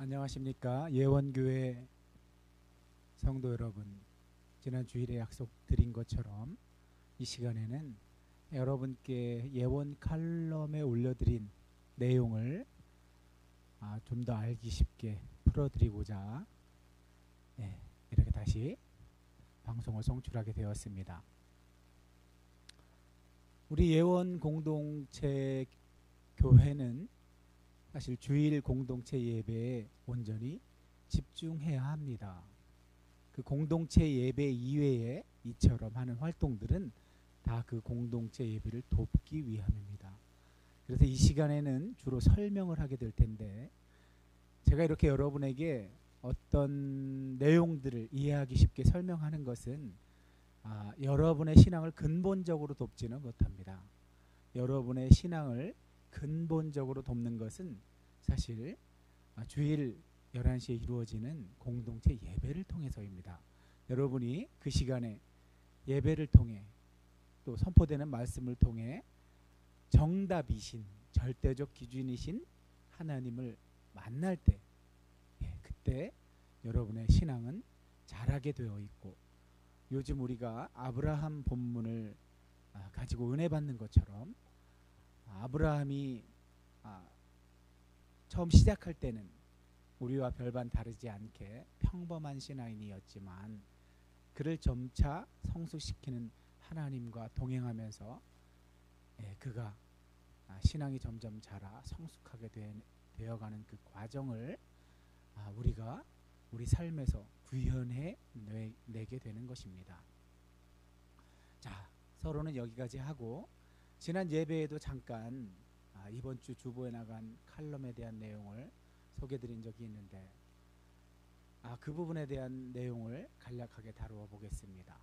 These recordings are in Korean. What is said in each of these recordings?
안녕하십니까. 예원교회 성도 여러분, 지난 주일에 약속드린 것처럼 이 시간에는 여러분께 예원 칼럼에 올려드린 내용을 좀 더 알기 쉽게 풀어드리고자 이렇게 다시 방송을 송출하게 되었습니다. 우리 예원 공동체 교회는 사실 주일 공동체 예배에 온전히 집중해야 합니다. 그 공동체 예배 이외에 이처럼 하는 활동들은 다 그 공동체 예배를 돕기 위함입니다. 그래서 이 시간에는 주로 설명을 하게 될 텐데, 제가 이렇게 여러분에게 어떤 내용들을 이해하기 쉽게 설명하는 것은 여러분의 신앙을 근본적으로 돕지는 못합니다. 여러분의 신앙을 근본적으로 돕는 것은 사실 주일 11시에 이루어지는 공동체 예배를 통해서입니다. 여러분이 그 시간에 예배를 통해 또 선포되는 말씀을 통해 정답이신 절대적 기준이신 하나님을 만날 때, 그때 여러분의 신앙은 자라게 되어 있고, 요즘 우리가 아브라함 본문을 가지고 은혜 받는 것처럼 아브라함이 처음 시작할 때는 우리와 별반 다르지 않게 평범한 신앙인이었지만, 그를 점차 성숙시키는 하나님과 동행하면서 그가 신앙이 점점 자라 성숙하게 되어가는 그 과정을 우리가 우리 삶에서 구현해 내게 되는 것입니다. 자, 서로는 여기까지 하고, 지난 예배에도 잠깐 이번 주 주보에 나간 칼럼에 대한 내용을 소개드린 적이 있는데, 그 부분에 대한 내용을 간략하게 다루어 보겠습니다.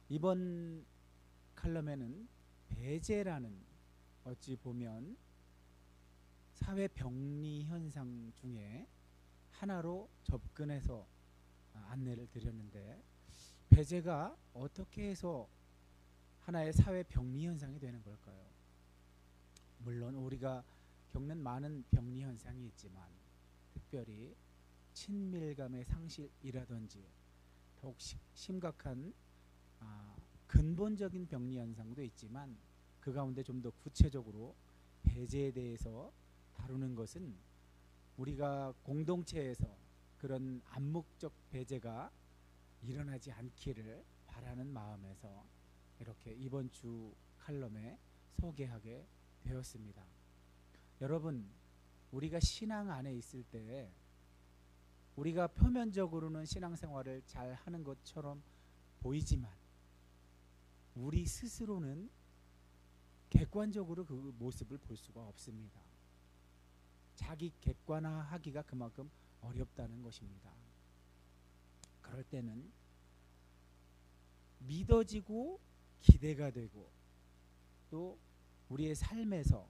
이번 칼럼에는 배제라는, 어찌 보면 사회 병리 현상 중에 하나로 접근해서 안내를 드렸는데, 배제가 어떻게 해서 하나의 사회 병리 현상이 되는 걸까요? 물론 우리가 겪는 많은 병리 현상이 있지만, 특별히 친밀감의 상실이라든지 더욱 심각한 근본적인 병리 현상도 있지만, 그 가운데 좀 더 구체적으로 배제에 대해서 다루는 것은 우리가 공동체에서 그런 암묵적 배제가 일어나지 않기를 바라는 마음에서 이렇게 이번 주 칼럼에 소개하게 되었습니다. 여러분, 우리가 신앙 안에 있을 때 우리가 표면적으로는 신앙생활을 잘 하는 것처럼 보이지만, 우리 스스로는 객관적으로 그 모습을 볼 수가 없습니다. 자기 객관화하기가 그만큼 어렵다는 것입니다. 그럴 때는 믿어지고 기대가 되고, 또 우리의 삶에서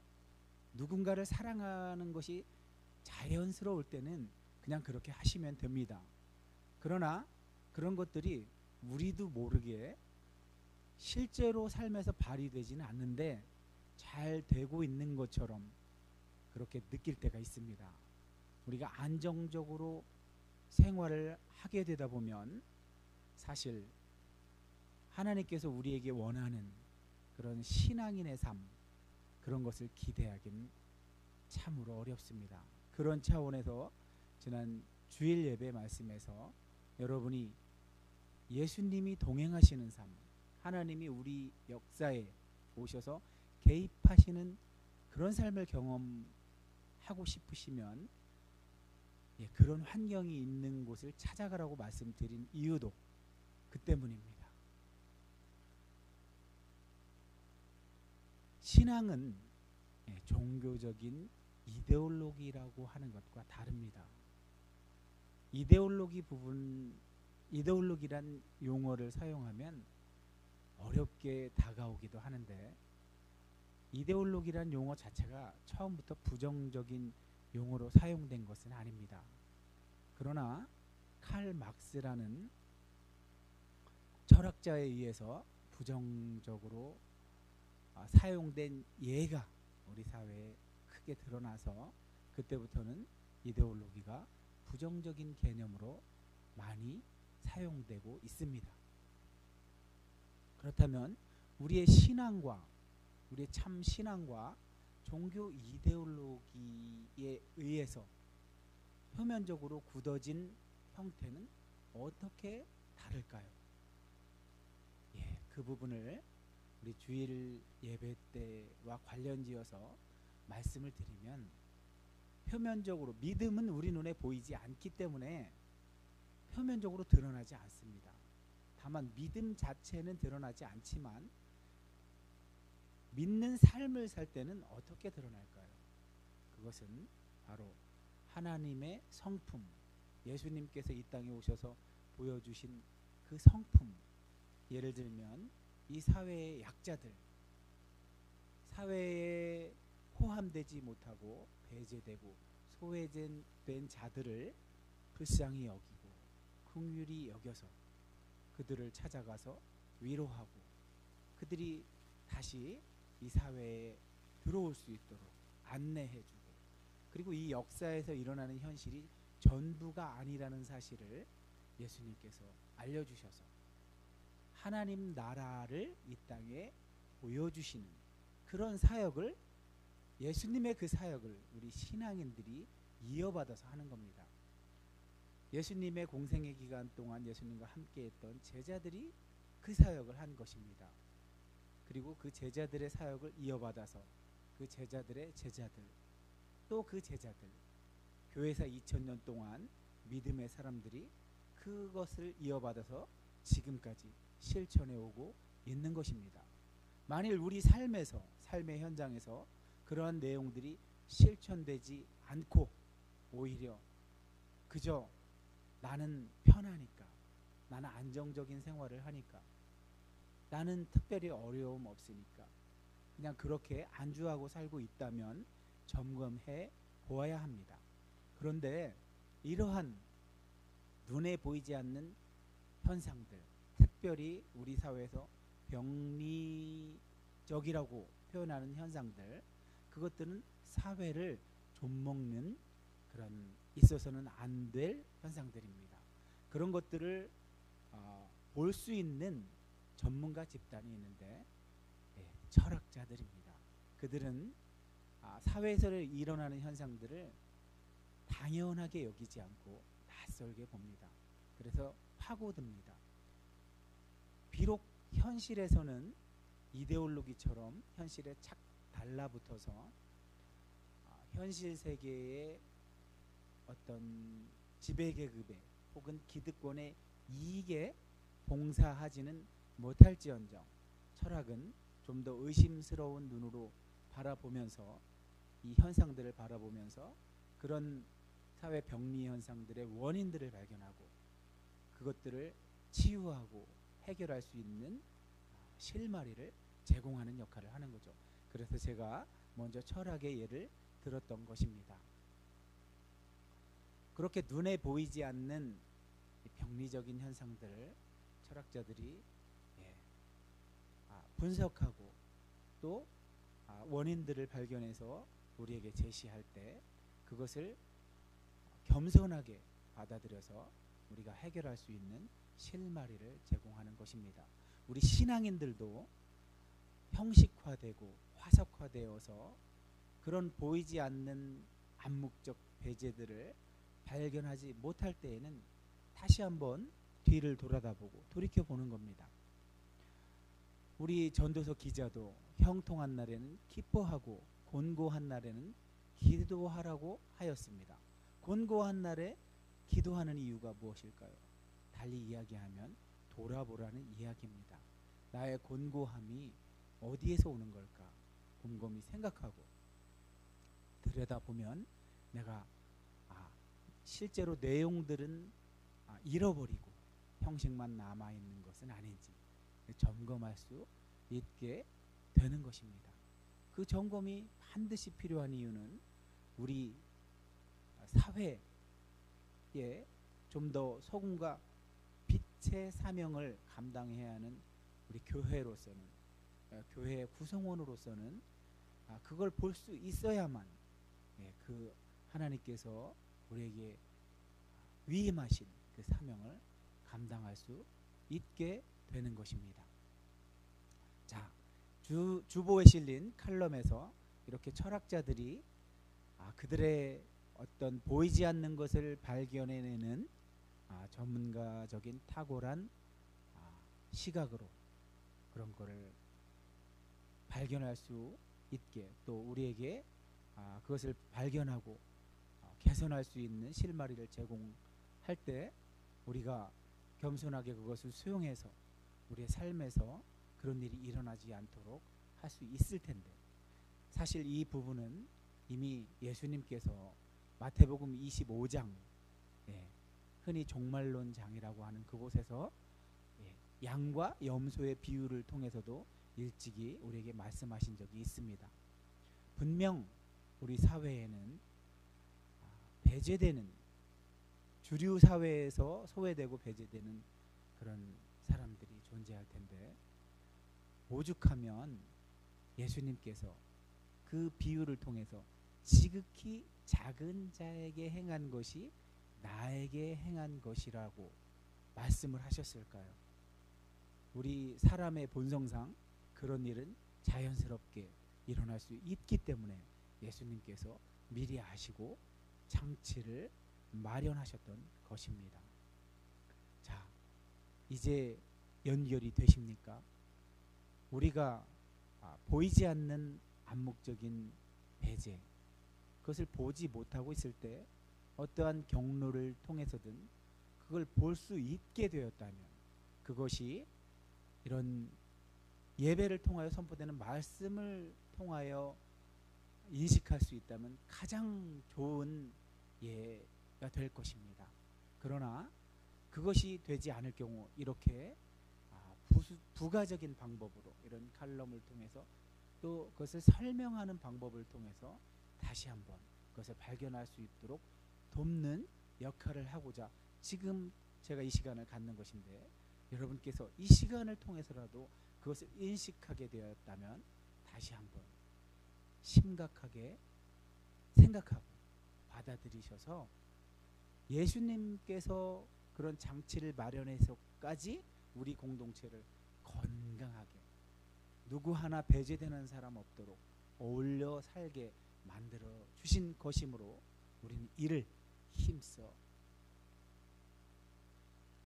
누군가를 사랑하는 것이 자연스러울 때는 그냥 그렇게 하시면 됩니다. 그러나 그런 것들이 우리도 모르게 실제로 삶에서 발휘되지는 않는데 잘 되고 있는 것처럼 그렇게 느낄 때가 있습니다. 우리가 안정적으로 생활을 하게 되다 보면 사실 하나님께서 우리에게 원하는 그런 신앙인의 삶, 그런 것을 기대하긴 참으로 어렵습니다. 그런 차원에서 지난 주일 예배 말씀에서 여러분이 예수님이 동행하시는 삶, 하나님이 우리 역사에 오셔서 개입하시는 그런 삶을 경험하고 싶으시면 그런 환경이 있는 곳을 찾아가라고 말씀드린 이유도 그 때문입니다. 신앙은 종교적인 이데올로기라고 하는 것과 다릅니다. 이데올로기란 용어를 사용하면 어렵게 다가오기도 하는데, 이데올로기란 용어 자체가 처음부터 부정적인 용어로 사용된 것은 아닙니다. 그러나 칼 막스라는 철학자에 의해서 부정적으로 사용된 예가 우리 사회에 크게 드러나서 그때부터는 이데올로기가 부정적인 개념으로 많이 사용되고 있습니다. 그렇다면 우리의 신앙과 우리의 참 신앙과 종교 이데올로기에 의해서 표면적으로 굳어진 형태는 어떻게 다를까요? 예, 그 부분을 우리 주일 예배 때와 관련지어서 말씀을 드리면, 표면적으로 믿음은 우리 눈에 보이지 않기 때문에 표면적으로 드러나지 않습니다. 다만 믿음 자체는 드러나지 않지만 믿는 삶을 살 때는 어떻게 드러날까요? 그것은 바로 하나님의 성품, 예수님께서 이 땅에 오셔서 보여주신 그 성품. 예를 들면 이 사회의 약자들, 사회에 포함되지 못하고 배제되고 소외된 자들을 불쌍히 여기고 긍휼히 여겨서 그들을 찾아가서 위로하고 그들이 다시 이 사회에 들어올 수 있도록 안내해주고, 그리고 이 역사에서 일어나는 현실이 전부가 아니라는 사실을 예수님께서 알려주셔서 하나님 나라를 이 땅에 보여주시는 그런 사역을, 예수님의 그 사역을 우리 신앙인들이 이어받아서 하는 겁니다. 예수님의 공생의 기간 동안 예수님과 함께했던 제자들이 그 사역을 한 것입니다. 그리고 그 제자들의 사역을 이어받아서 그 제자들의 제자들, 또 그 제자들, 교회사 2000년 동안 믿음의 사람들이 그것을 이어받아서 지금까지 실천해 오고 있는 것입니다. 만일 우리 삶에서, 삶의 현장에서 그러한 내용들이 실천되지 않고 오히려 그저 나는 편하니까, 나는 안정적인 생활을 하니까, 나는 특별히 어려움 없으니까 그냥 그렇게 안주하고 살고 있다면 점검해 보아야 합니다. 그런데 이러한 눈에 보이지 않는 현상들, 특별히 우리 사회에서 병리적이라고 표현하는 현상들, 그것들은 사회를 좀먹는 그런, 있어서는 안 될 현상들입니다. 그런 것들을 볼 수 있는 전문가 집단이 있는데 철학자들입니다. 그들은 사회에서 일어나는 현상들을 당연하게 여기지 않고 낯설게 봅니다. 그래서 파고듭니다. 비록 현실에서는 이데올로기처럼 현실에 착 달라붙어서 현실 세계의 어떤 지배계급의 혹은 기득권의 이익에 봉사하지는 못할지언정, 철학은 좀 더 의심스러운 눈으로 바라보면서 이 현상들을 바라보면서 그런 사회 병리 현상들의 원인들을 발견하고 그것들을 치유하고 해결할 수 있는 실마리를 제공하는 역할을 하는 거죠. 그래서 제가 먼저 철학의 예를 들었던 것입니다. 그렇게 눈에 보이지 않는 병리적인 현상들을 철학자들이 분석하고 또 원인들을 발견해서 우리에게 제시할 때 그것을 겸손하게 받아들여서 우리가 해결할 수 있는 실마리를 제공하는 것입니다. 우리 신앙인들도 형식화되고 화석화되어서 그런 보이지 않는 암묵적 배제들을 발견하지 못할 때에는 다시 한번 뒤를 돌아다보고 돌이켜보는 겁니다. 우리 전도서 기자도 형통한 날에는 기뻐하고 곤고한 날에는 기도하라고 하였습니다. 곤고한 날에 기도하는 이유가 무엇일까요? 달리 이야기하면 돌아보라는 이야기입니다. 나의 곤고함이 어디에서 오는 걸까? 곰곰이 생각하고 들여다보면 내가 실제로 내용들은 잃어버리고 형식만 남아있는 것은 아닌지 점검할 수 있게 되는 것입니다. 그 점검이 반드시 필요한 이유는 우리 사회에 좀 더 소금과 빛의 사명을 감당해야 하는 우리 교회로서는, 교회의 구성원으로서는 그걸 볼 수 있어야만 그 하나님께서 우리에게 위임하신 그 사명을 감당할 수 있게 되는 것입니다. 자, 주보에 실린 칼럼에서 이렇게 철학자들이 그들의 어떤 보이지 않는 것을 발견해내는 전문가적인 탁월한 시각으로 그런 거를 발견할 수 있게, 또 우리에게 그것을 발견하고 개선할 수 있는 실마리를 제공할 때 우리가 겸손하게 그것을 수용해서 우리의 삶에서 그런 일이 일어나지 않도록 할 수 있을 텐데, 사실 이 부분은 이미 예수님께서 마태복음 25장, 흔히 종말론장이라고 하는 그곳에서 양과 염소의 비유를 통해서도 일찍이 우리에게 말씀하신 적이 있습니다. 분명 우리 사회에는 배제되는, 주류 사회에서 소외되고 배제되는 그런 사람들이 존재할 텐데, 오죽하면 예수님께서 그 비유를 통해서 지극히 작은 자에게 행한 것이 나에게 행한 것이라고 말씀을 하셨을까요? 우리 사람의 본성상 그런 일은 자연스럽게 일어날 수 있기 때문에 예수님께서 미리 아시고 장치를 마련하셨던 것입니다. 자, 이제 연결이 되십니까? 우리가 보이지 않는 암묵적인 배제, 그것을 보지 못하고 있을 때 어떠한 경로를 통해서든 그걸 볼 수 있게 되었다면, 그것이 이런 예배를 통하여 선포되는 말씀을 통하여 인식할 수 있다면 가장 좋은 예가 될 것입니다. 그러나 그것이 되지 않을 경우 이렇게 부가적인 방법으로 이런 칼럼을 통해서, 또 그것을 설명하는 방법을 통해서 다시 한번 그것을 발견할 수 있도록 돕는 역할을 하고자 지금 제가 이 시간을 갖는 것인데, 여러분께서 이 시간을 통해서라도 그것을 인식하게 되었다면 다시 한번 심각하게 생각하고 받아들이셔서 예수님께서 그런 장치를 마련해서까지 우리 공동체를 건강하게, 누구 하나 배제되는 사람 없도록 어울려 살게 만들어 주신 것이므로 우리는 이를 힘써